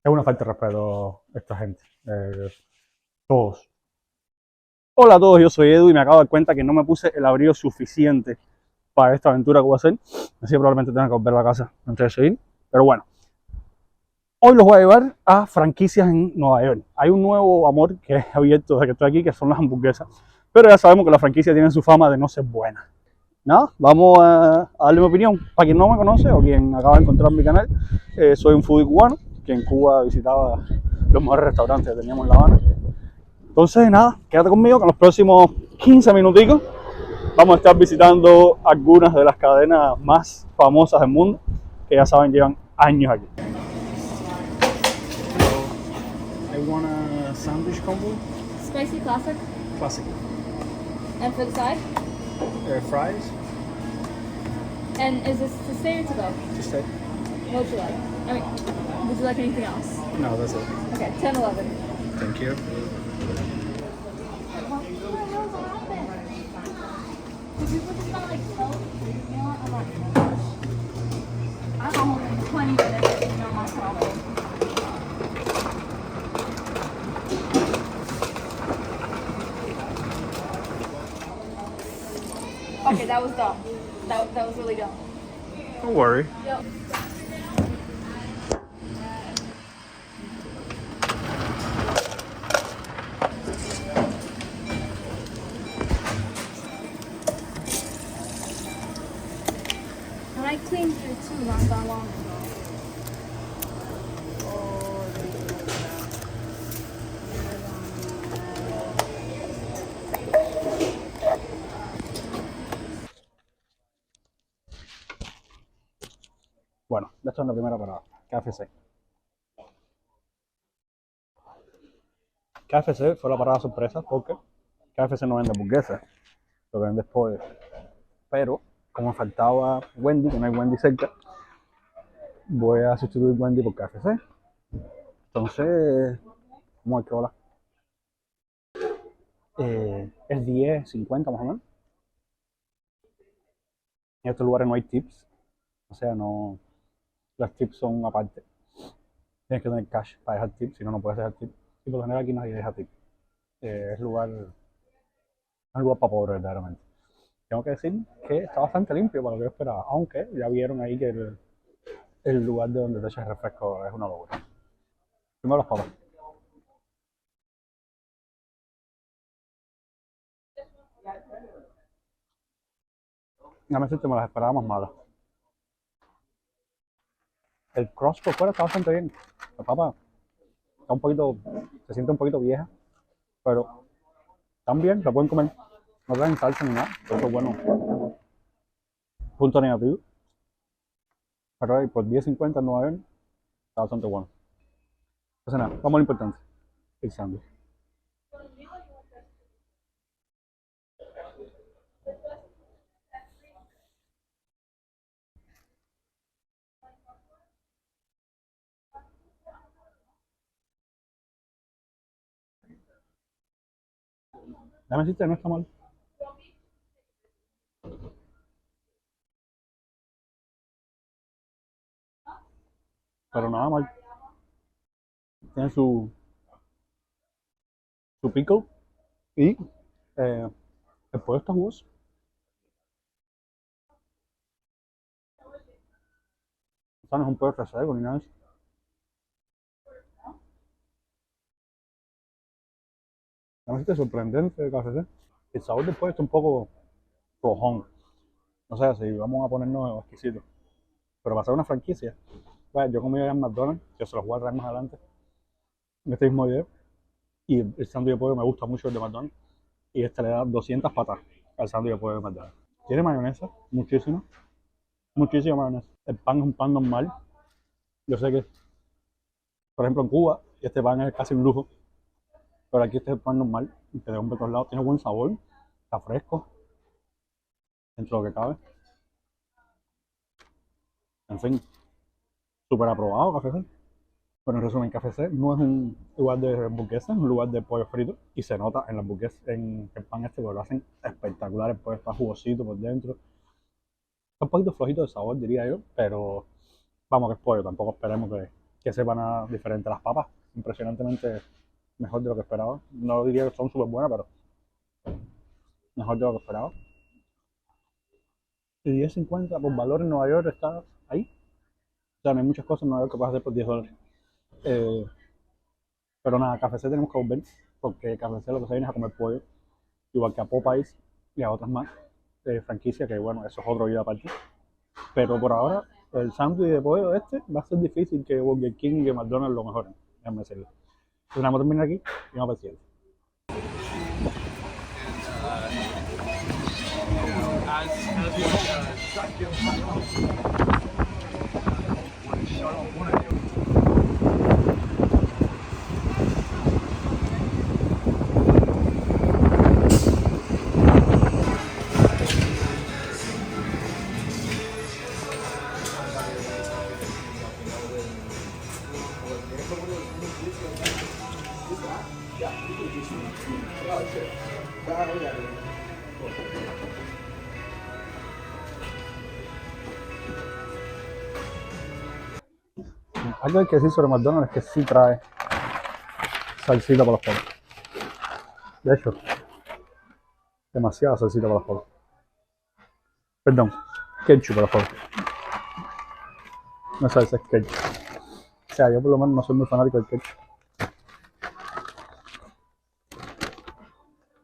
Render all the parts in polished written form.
Es una falta de respeto esta gente. Todos. Hola a todos, yo soy Edu y me acabo de dar cuenta que no me puse el abrigo suficiente para esta aventura que voy a hacer. Así que probablemente tenga que volver a la casa antes de seguir. Pero bueno, hoy los voy a llevar a franquicias en Nueva York. Hay un nuevo amor que he abierto desde que estoy aquí, que son las hamburguesas. Pero ya sabemos que las franquicias tienen su fama de no ser buenas. Nada, vamos a darle mi opinión. Para quien no me conoce o quien acaba de encontrar mi canal, soy un foodie cubano que en Cuba visitaba los mejores restaurantes que teníamos en La Habana. Entonces, nada, quédate conmigo que en los próximos 15 minuticos vamos a estar visitando algunas de las cadenas más famosas del mundo, que ya saben, llevan años aquí. I want a sandwich combo, Spicy classic. classic, And for the side? fries, And is this to stay or to go? just say. What would you like? I mean, would you like anything else? No, that's it. Okay, 10, 11. Thank you. Did you put this on like toast? You know what? I'm not gonna touch. I'm almost 20 minutes. You know my problem. Okay, that was dumb. That was really dumb. Don't worry. Yep. And I cleaned your too not that long ago. Bueno, esta es la primera parada, KFC. KFC fue la parada sorpresa porque KFC no vende hamburguesas, lo que vende es pollo. Pero como faltaba Wendy, que no hay Wendy cerca, voy a sustituir Wendy por KFC. Entonces, vamos a ver qué hola. Es 10.50 más o menos. En estos lugares no hay tips, o sea, no, las tips son aparte. Tienes que tener cash para dejar tips, si no, no puedes dejar tips. Y por lo general aquí nadie deja tips. Es un lugar para pobres, verdaderamente. Tengo que decir que está bastante limpio para lo que yo esperaba, aunque ya vieron ahí que el lugar de donde te echas refresco es una locura. Primero las papas. Ya me siento, me las esperaba más malas. El crust por fuera está bastante bien. La papa está un poquito, se siente un poquito vieja, pero están bien, la pueden comer. No traen salsa ni nada, eso es bueno. Punto negativo. Pero ahí por 10.50 en Nueva York está bastante bueno. Entonces nada, vamos a lo importante, el sándwich. Déjame decirte, no está mal. Pero nada mal. Tiene su pickle y el pollo está jugoso. O sea, no es un pollo trasero ni nada de eso. Déjame decirte, sorprendente el KFC. El sabor del pollo está un poco flojón. No sé si vamos a ponernos exquisitos. Pero para hacer una franquicia, bueno, yo comí allá en McDonald's, que se los voy a traer más adelante, en este mismo video. Y el sándwich de pollo me gusta mucho el de McDonald's. Y este le da 200 patas al sándwich de pollo de McDonald's. Tiene mayonesa, muchísima. Muchísima mayonesa. El pan es un pan normal. Yo sé que, por ejemplo, en Cuba, este pan es casi un lujo. Pero aquí este es el pan normal, que de todos lados. Tiene buen sabor, está fresco, dentro de lo que cabe. En fin, súper aprobado KFC. Bueno, en resumen, KFC no es un lugar de hamburguesas, es un lugar de pollo frito. Y se nota en la hamburguesa, en el pan este, que lo hacen espectacular. El pollo está jugosito por dentro. Está un poquito flojito de sabor, diría yo, pero vamos, que es pollo, tampoco esperemos que sepa nada diferente. Las papas, impresionantemente mejor de lo que esperaba. No diría que son súper buenas, pero mejor de lo que esperaba. Y 10.50 por valor en Nueva York está ahí. O sea, no hay muchas cosas en Nueva York que puedas hacer por $10. Eh, pero nada, KFC tenemos que volver, porque KFC lo que se viene es a comer pollo, igual que a Popeyes y a otras más franquicias, que bueno, eso es otro video aparte. Pero por ahora, el sándwich de pollo este va a ser difícil que Burger King y que McDonald's lo mejoren, déjame decirlo. Entonces vamos a terminar aquí y vamos a ver si algo hay que decir sobre McDonald's es que sí trae salsita para los papas. De hecho, demasiada salsita para los papas. Perdón, ketchup para los papas. No salsa, es ketchup. O sea, yo por lo menos no soy muy fanático del ketchup.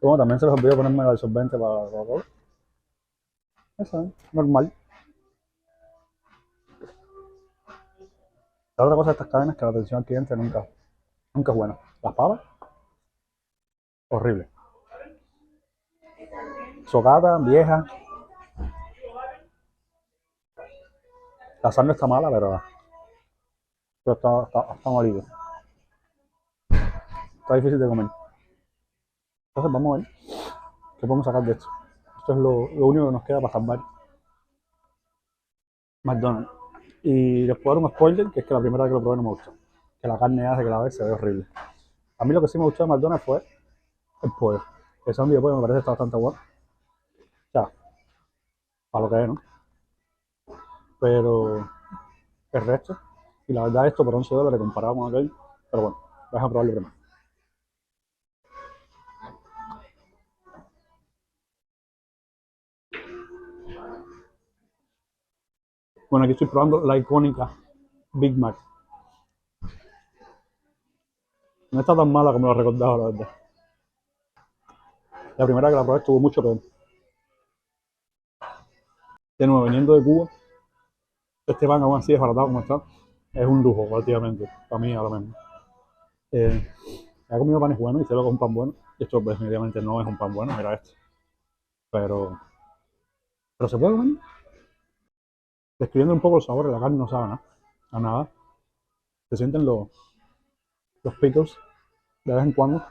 Bueno, también se les olvidó ponerme el absorbente para la Coca-Cola. Eso es normal. La otra cosa de estas cadenas es que la atención al cliente nunca es buena. Las papas, horrible. Socata, vieja. La sal no está mala, pero está malito. Está difícil de comer. Entonces vamos a ver qué podemos sacar de esto. Esto es lo único que nos queda para salvar McDonald's. Y les puedo dar un spoiler, que es que la primera vez que lo probé no me gustó. Que la carne hace que la vez se ve horrible. A mí lo que sí me gustó de McDonald's fue el pollo. El sándwich de pollo me parece que está bastante bueno. O sea, para lo que es, ¿no? Pero el resto, y la verdad esto por $11 comparado con aquel, pero bueno, vas a probarlo primero. Bueno, aquí estoy probando la icónica Big Mac. No está tan mala como lo recordaba, la verdad. La primera que la probé estuvo mucho peor. De nuevo, viniendo de Cuba, este pan aún así desbaratado como está, es un lujo prácticamente, para mí ahora mismo. He comido panes buenos y sé lo que es un pan bueno. Y esto definitivamente no es un pan bueno, mira esto. Pero se puede comer. Describiendo un poco el sabor, la carne no sabe a nada. Se sienten los pickles de vez en cuando.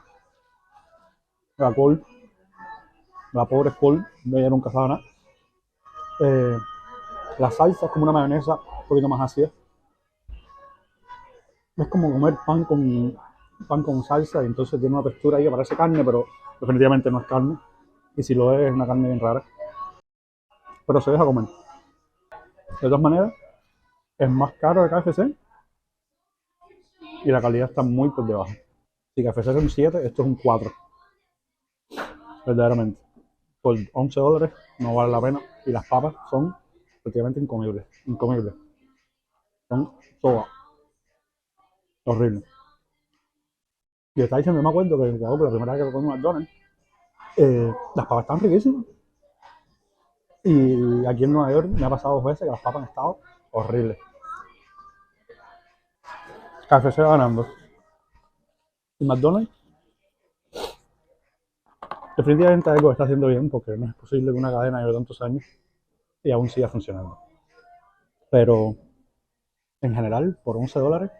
La col, la pobre col, de ella nunca sabe nada. La salsa es como una mayonesa un poquito más ácida. Es como comer pan con salsa y entonces tiene una textura ahí que parece carne, pero definitivamente no es carne. Y si lo es una carne bien rara. Pero se deja comer. De todas maneras, es más caro de KFC y la calidad está muy por debajo. Si KFC es un 7, esto es un 4. Verdaderamente. Por $11 no vale la pena. Y las papas son prácticamente incomibles. Son todas horribles. Y está diciendo, yo me acuerdo que la primera vez que comí McDonald's, las papas están riquísimas. Y aquí en Nueva York me ha pasado 2 veces que las papas han estado horribles. KFC va ganando. Y McDonald's definitivamente algo que está haciendo bien, porque no es posible que una cadena lleve tantos años y aún siga funcionando. Pero en general, por $11,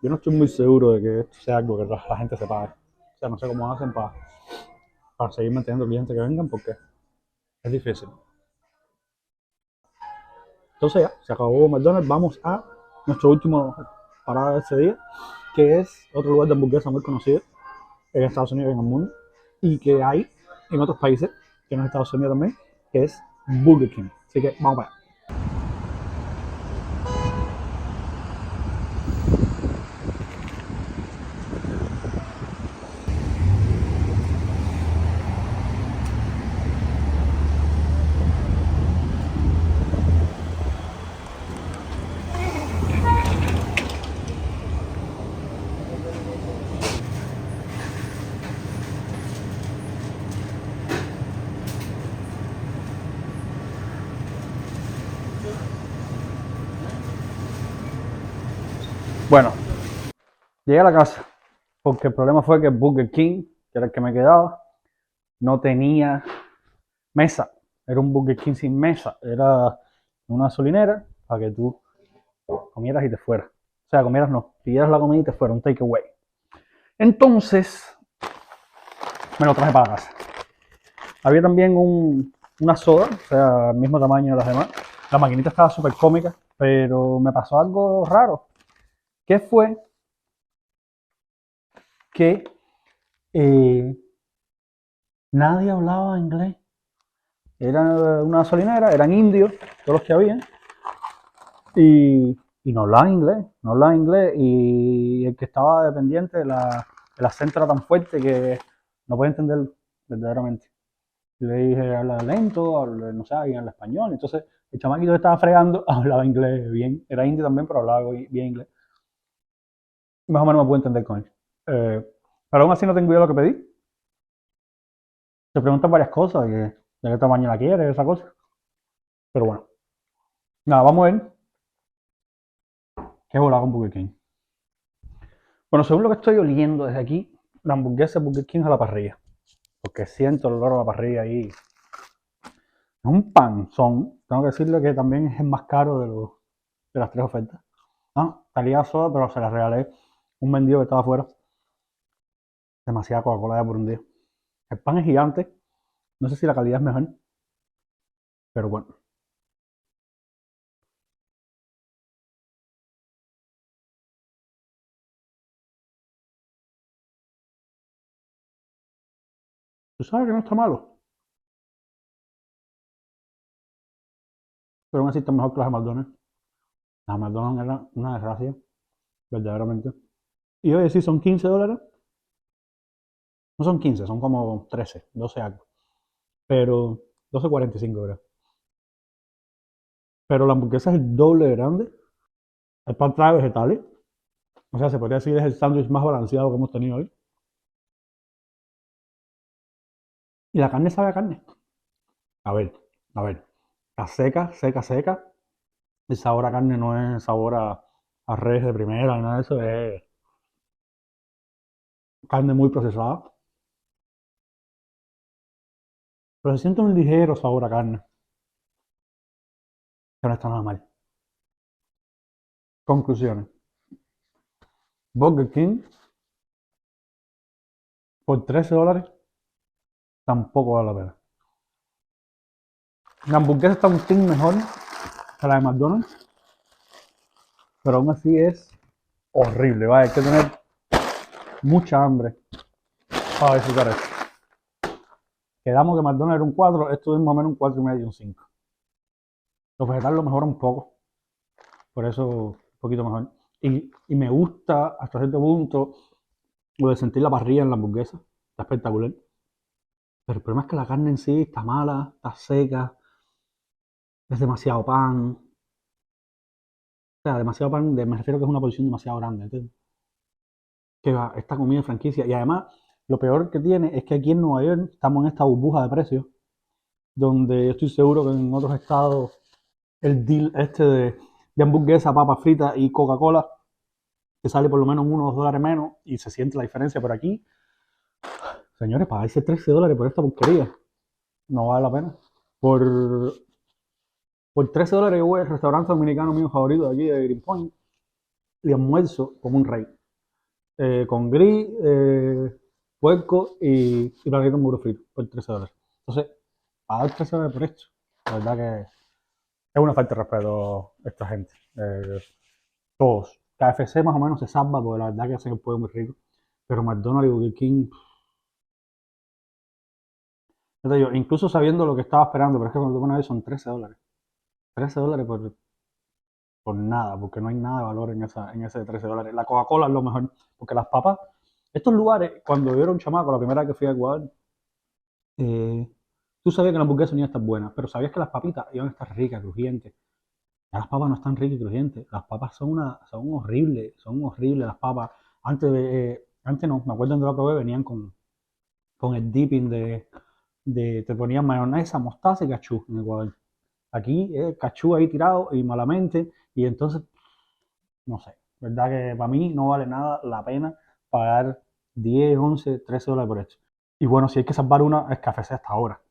yo no estoy muy seguro de que esto sea algo que la gente se pague. O sea, no sé cómo hacen para seguir manteniendo clientes que vengan, porque es difícil. Entonces ya, se acabó McDonald's. Vamos a nuestro último parada de este día, que es otro lugar de hamburguesa muy conocido en Estados Unidos y en el mundo, y que hay en otros países, que no en Estados Unidos también, que es Burger King. Así que vamos para allá. Bueno, llegué a la casa porque el problema fue que Burger King, que era el que me quedaba, no tenía mesa. Era un Burger King sin mesa. Era una gasolinera para que tú comieras y te fueras. O sea, comieras no, pidieras la comida y te fuera, un takeaway. Entonces, me lo traje para casa. Había también una soda, o sea, el mismo tamaño de las demás. La maquinita estaba súper cómica, pero me pasó algo raro. Que fue que eh, nadie hablaba inglés. Era una gasolinera, eran indios, todos los que había, y no hablaban inglés, no hablaban inglés, y el que estaba dependiente, el acento era tan fuerte que no podía entenderlo, verdaderamente. Le dije, habla lento, habla, no sé, alguien habla español, entonces el chamaquito que estaba fregando hablaba inglés bien, era indio también, pero hablaba bien inglés. Más o menos me puedo entender con él. Pero aún así no tengo idea de lo que pedí. Se preguntan varias cosas, de qué tamaño la quiere, esa cosa. Pero bueno, nada, vamos a ver qué volado con Burger King. Bueno, según lo que estoy oliendo desde aquí, la hamburguesa de Burger King es a la parrilla. Porque siento el olor a la parrilla ahí. Es un panzón. Tengo que decirle que también es el más caro de las tres ofertas. Ah, salía soda, pero se la regalé un vendido que estaba afuera. Demasiada Coca-Cola ya por un día. El pan es gigante. No sé si la calidad es mejor. Pero bueno. Tú sabes que no está malo. Pero aún así está mejor que las de McDonald's. Las de McDonald's eran una desgracia. Verdaderamente. Y oye, sí, son $15. No son 15, son como 13, 12 algo. Pero 12,45 creo. Pero la hamburguesa es el doble de grande. El pan trae vegetales. O sea, se podría decir es el sándwich más balanceado que hemos tenido hoy. Y la carne sabe a carne. A ver, a ver. Está seca, seca, seca. El sabor a carne no es sabor a res de primera ni nada de eso. Es carne muy procesada. Pero se siente un ligero sabor a carne. Que no está nada mal. Conclusiones. Burger King por $13 tampoco vale la pena. La hamburguesa está un tin mejor que la de McDonald's, pero aún así es horrible. Vaya, hay que tener mucha hambre para disfrutar esto. Quedamos que McDonald's era un 4, esto es más o menos un 4,5, un 5. Los vegetales lo mejoran un poco, por eso un poquito mejor. Y me gusta hasta cierto punto lo de sentir la parrilla en la hamburguesa, está espectacular. Pero el problema es que la carne en sí está mala, está seca, es demasiado pan. O sea, demasiado pan, me refiero que es una porción demasiado grande, ¿entiendes? Que va, esta comida de franquicia. Y además, lo peor que tiene es que aquí en Nueva York estamos en esta burbuja de precios, donde yo estoy seguro que en otros estados el deal este de hamburguesa, papa frita y Coca-Cola te sale por lo menos $1 o $2 menos y se siente la diferencia. Por aquí, señores, pagáis $13 por esta porquería. No vale la pena. Por, por $13 yo voy al restaurante dominicano mío favorito de aquí de Greenpoint y almuerzo como un rey. Con gris, puerco y plaquito en muro frito por $13. Entonces, pagar $13 por esto, la verdad que es una falta de respeto a esta gente. Todos. KFC más o menos se salva porque la verdad que hacen el pollo muy rico. Pero McDonald's y Burger King, yo te digo, incluso sabiendo lo que estaba esperando, pero es que cuando tú pones ahí son $13. $13 por nada, porque no hay nada de valor en ese de $13. La Coca-Cola es lo mejor, porque las papas, estos lugares, cuando yo era un chamaco, la primera vez que fui a Ecuador, eh, tú sabías que la hamburguesa no iba a estar buena, pero sabías que las papitas iban a estar ricas, crujientes. Ya las papas no están ricas y crujientes, las papas son horribles las papas. Antes no, me acuerdo cuando la probé, venían con el dipping te ponían mayonesa, mostaza y cachú en Ecuador. Aquí cachú ahí tirado y malamente, y entonces, no sé, ¿Verdad? Que para mí no vale nada la pena pagar 10, 11, 13 dólares por esto. Y bueno, si hay que salvar una, es KFC hasta ahora.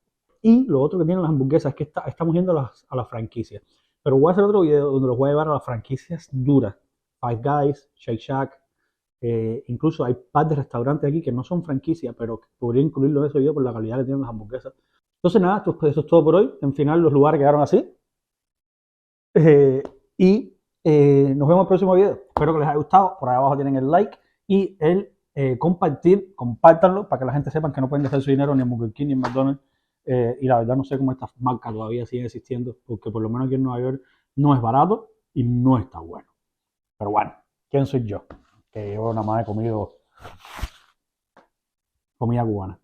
Y lo otro que tienen las hamburguesas es que estamos yendo a las franquicias. Pero voy a hacer otro video donde los voy a llevar a las franquicias duras. Five Guys, Shake Shack. Incluso hay par de restaurantes aquí que no son franquicias, pero que podría incluirlo en ese video por la calidad que tienen las hamburguesas. Entonces nada, eso es todo por hoy. En final los lugares quedaron así. Y nos vemos en el próximo video. Espero que les haya gustado. Por ahí abajo tienen el like y el compartir. Compártanlo para que la gente sepa que no pueden dejar su dinero ni en Burger King ni en McDonald's. Y la verdad no sé cómo estas marcas todavía siguen existiendo, porque por lo menos aquí en Nueva York no es barato y no está bueno. Pero bueno, ¿quién soy yo? Que yo nada más he comido comida cubana.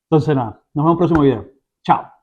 Entonces nada, nos vemos en el próximo video. Chao.